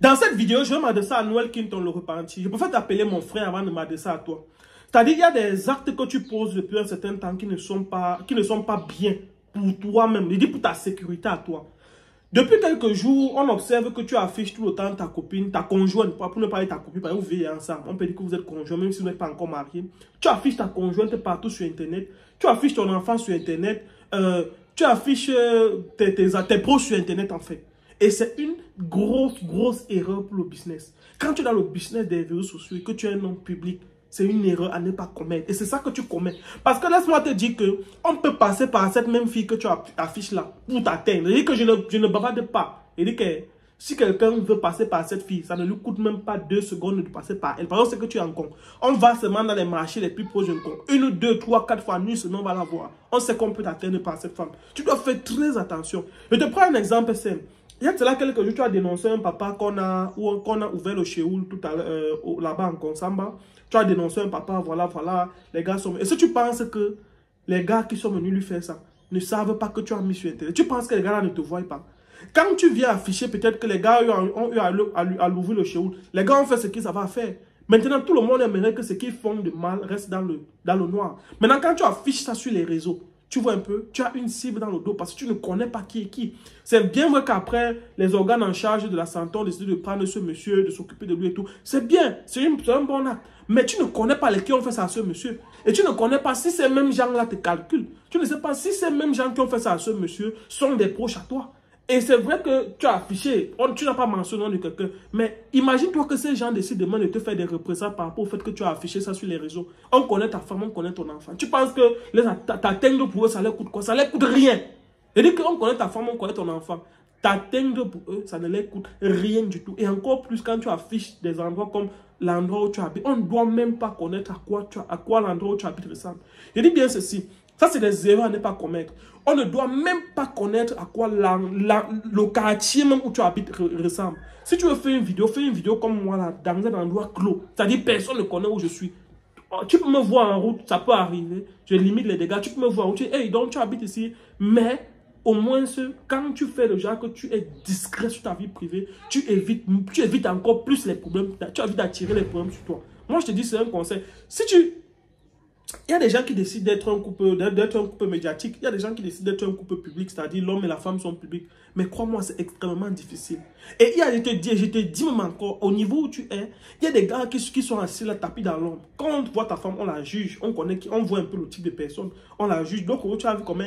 Dans cette vidéo, je vais m'adresser à Noël Quinton, le repenti. Je préfère t'appeler mon frère avant de m'adresser à toi. C'est-à-dire, il y a des actes que tu poses depuis un certain temps qui ne sont pas bien pour toi-même. Je dis pour ta sécurité à toi. Depuis quelques jours, on observe que tu affiches tout le temps ta copine, ta conjointe, pour ne pas dire ta copine, parce que vous vivez ensemble. On peut dire que vous êtes conjoint, même si vous n'êtes pas encore marié. Tu affiches ta conjointe partout sur Internet. Tu affiches ton enfant sur Internet. Tu affiches tes proches sur Internet, en fait. Et c'est une grosse erreur pour le business. Quand tu es dans le business des réseaux sociaux et que tu es un homme public, c'est une erreur à ne pas commettre. Et c'est ça que tu commets. Parce que laisse-moi te dire qu'on peut passer par cette même fille que tu affiches là pour t'atteindre. Je dis que je ne bavarde pas. Je dis que si quelqu'un veut passer par cette fille, ça ne lui coûte même pas 2 secondes de passer par elle. Par exemple, c'est que tu es en con. On va seulement dans les marchés les plus proches d'un con. 1, 2, 3, 4 fois nuit, sinon on va la voir. On sait qu'on peut t'atteindre par cette femme. Tu dois faire très attention. Je te prends un exemple simple. Il y a cela quelques jours, tu as dénoncé un papa qu'on a ouvert le chéoul tout à l'heure, là-bas en Konsamba. Tu as dénoncé un papa, voilà, les gars sont... Et si tu penses que les gars qui sont venus lui faire ça ne savent pas que tu as mis sur Internet, tu penses que les gars là ne te voient pas. Quand tu viens afficher, peut-être que les gars ont eu à l'ouvrir le chéoul, les gars ont fait ce qu'ils avaient à faire. Maintenant, tout le monde aimerait que ce qu'ils font de mal reste dans le noir. Maintenant, quand tu affiches ça sur les réseaux, tu vois un peu, tu as une cible dans le dos parce que tu ne connais pas qui est qui. C'est bien vrai qu'après, les organes en charge de la santé ont décidé de prendre ce monsieur, de s'occuper de lui et tout. C'est bien, c'est un bon acte. Mais tu ne connais pas qui ont fait ça à ce monsieur. Et tu ne connais pas si ces mêmes gens-là te calculent. Tu ne sais pas si ces mêmes gens qui ont fait ça à ce monsieur sont des proches à toi. Et c'est vrai que tu as affiché, tu n'as pas mentionné le nom de quelqu'un, mais imagine-toi que ces gens décident demain de te faire des représailles par rapport au fait que tu as affiché ça sur les réseaux. On connaît ta femme, on connaît ton enfant. Tu penses que t'atteindre pour eux, ça leur coûte quoi? Ça leur coûte rien. C'est-à-dire qu'on connaît ta femme, on connaît ton enfant. T'atteindre pour eux, ça ne leur coûte rien du tout. Et encore plus quand tu affiches des endroits comme l'endroit où tu habites. On ne doit même pas connaître à quoi l'endroit où tu habites ressemble. Je dis bien ceci. Ça, c'est des erreurs à ne pas commettre. On ne doit même pas connaître à quoi le quartier même où tu habites ressemble. Si tu veux faire une vidéo comme moi là, dans un endroit clos. C'est-à-dire personne ne connaît où je suis. Tu peux me voir en route, ça peut arriver. Je limite les dégâts. Tu peux me voir en route. Hey, donc tu habites ici. Mais au moins, quand tu fais le genre que tu es discret sur ta vie privée, tu évites encore plus les problèmes. Tu évites d'attirer les problèmes sur toi. Moi, je te dis, c'est un conseil. Il y a des gens qui décident d'être un couple médiatique. Il y a des gens qui décident d'être un couple public, c'est-à-dire l'homme et la femme sont publics. Mais crois-moi, c'est extrêmement difficile. Et je te dis même encore, au niveau où tu es, il y a des gars qui sont assis là, tapis dans l'ombre. Quand on voit ta femme, on la juge. On voit un peu le type de personne. On la juge. Donc, tu as vu comment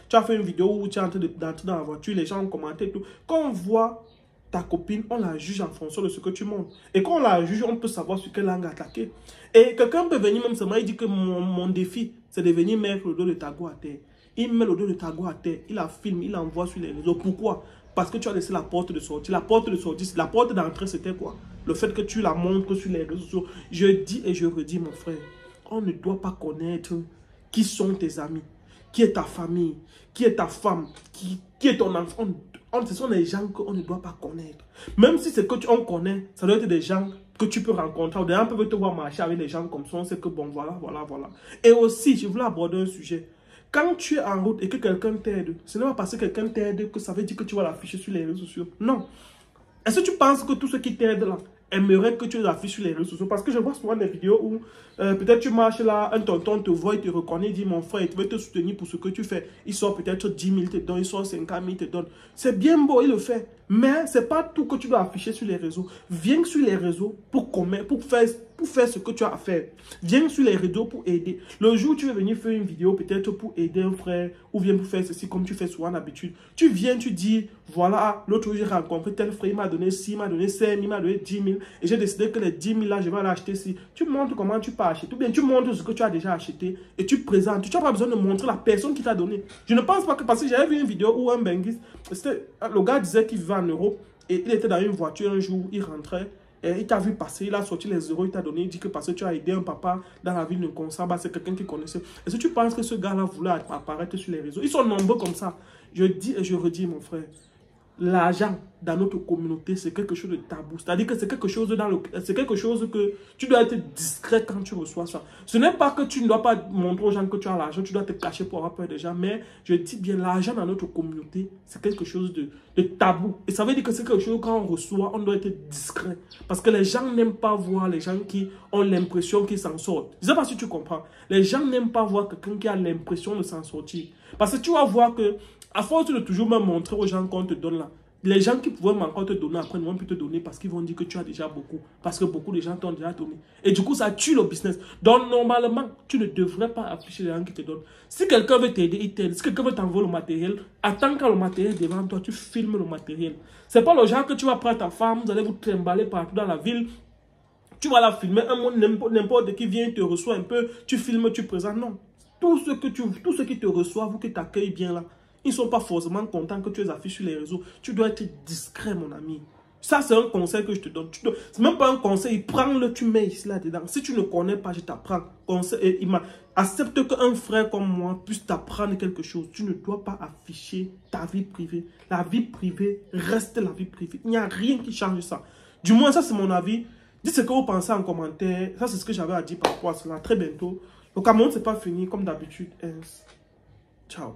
tu as fait une vidéo où tu es en train d'entrer dans la voiture, les gens ont commenté tout. Quand on voit ta copine, on la juge en fonction de ce que tu montres. Et quand on la juge, on peut savoir sur quelle langue attaquer. Et quelqu'un peut venir même seulement, il dit que mon défi, c'est de venir mettre le dos de Tago à terre. Il met le dos de Tago à terre, il la filme, il l'envoie sur les réseaux. Pourquoi? Parce que tu as laissé la porte de sortie. La porte de sortie, la porte d'entrée, c'était quoi? Le fait que tu la montres sur les réseaux sociaux. Je dis et je redis, mon frère, on ne doit pas connaître qui sont tes amis, qui est ta famille, qui est ta femme, qui est ton enfant. Ce sont des gens qu'on ne doit pas connaître. Même si c'est que on connaît, ça doit être des gens que tu peux rencontrer. Des gens peuvent te voir marcher avec des gens comme ça. On sait que bon, voilà. Et aussi, je voulais aborder un sujet. Quand tu es en route et que quelqu'un t'aide, ce n'est pas parce que quelqu'un t'aide que ça veut dire que tu vas l'afficher sur les réseaux sociaux. Non. Est-ce que tu penses que tous ceux qui t'aident là aimeraient que tu les affiches sur les réseaux sociaux? Parce que je vois souvent des vidéos où peut-être tu marches là, un tonton te voit, il te reconnaît, il dit mon frère, il veut te soutenir pour ce que tu fais. Il sort peut-être 10 000, te donne, il sort 50 000, te donne. C'est bien beau, il le fait. Mais ce n'est pas tout que tu dois afficher sur les réseaux. Viens sur les réseaux pour faire ce que tu as à faire. Viens sur les réseaux pour aider. Le jour où tu veux venir faire une vidéo peut-être pour aider un frère ou bien pour faire ceci comme tu fais souvent d'habitude, tu viens, tu dis, voilà, l'autre jour j'ai rencontré tel frère, il m'a donné 6, il m'a donné 5, il m'a donné 10 000 et j'ai décidé que les 10 000 là, je vais l'acheter ici. Tu montres comment tu peux acheter. Ou bien tu montres ce que tu as déjà acheté et tu présentes. Tu n'as pas besoin de montrer la personne qui t'a donné. Je ne pense pas que, parce que j'avais vu une vidéo où un benguiste, le gars disait qu'il vivait en Europe et il était dans une voiture un jour, il rentrait. Et il t'a vu passer, il a sorti les euros, il t'a donné, il dit que parce que tu as aidé un papa dans la ville de Konsamba, c'est quelqu'un qui connaissait. Est-ce que tu penses que ce gars-là voulait apparaître sur les réseaux? Ils sont nombreux comme ça. Je dis et je redis, mon frère, l'argent dans notre communauté, c'est quelque chose de tabou. C'est-à-dire que c'est quelque chose que tu dois être discret quand tu reçois ça. Ce n'est pas que tu ne dois pas montrer aux gens que tu as l'argent, tu dois te cacher pour avoir peur des gens, mais je dis bien, l'argent dans notre communauté, c'est quelque chose de tabou. Et ça veut dire que c'est quelque chose quand on reçoit, on doit être discret. Parce que les gens n'aiment pas voir les gens qui ont l'impression qu'ils s'en sortent. Je ne sais pas si tu comprends. Les gens n'aiment pas voir quelqu'un qui a l'impression de s'en sortir. Parce que tu vas voir que, à force de toujours me montrer aux gens qu'on te donne là, les gens qui pouvaient encore te donner après ne vont plus te donner parce qu'ils vont dire que tu as déjà beaucoup. Parce que beaucoup de gens t'ont déjà donné. Et du coup, ça tue le business. Donc, normalement, tu ne devrais pas afficher les gens qui te donnent. Si quelqu'un veut t'aider, il t'aide. Si quelqu'un veut t'envoyer le matériel, attends quand le matériel est devant toi, tu filmes le matériel. C'est pas le genre que tu vas prendre ta femme, vous allez vous trimballer partout dans la ville. Tu vas la filmer, un monde, n'importe qui vient, te reçoit un peu, tu filmes, tu présentes. Non. Tous ceux qui te reçoivent ou qui t'accueillent bien là, ils ne sont pas forcément contents que tu les affiches sur les réseaux. Tu dois être discret, mon ami. Ça, c'est un conseil que je te donne. C'est même pas un conseil. Prends-le, tu mets ici là-dedans. Si tu ne connais pas, je t'apprends. Accepte qu'un frère comme moi puisse t'apprendre quelque chose. Tu ne dois pas afficher ta vie privée. La vie privée reste la vie privée. Il n'y a rien qui change ça. Du moins, ça, c'est mon avis. Dites ce que vous pensez en commentaire. Ça, c'est ce que j'avais à dire par rapport à cela. Très bientôt. Le Cameroun, c'est pas fini. Comme d'habitude. Ciao.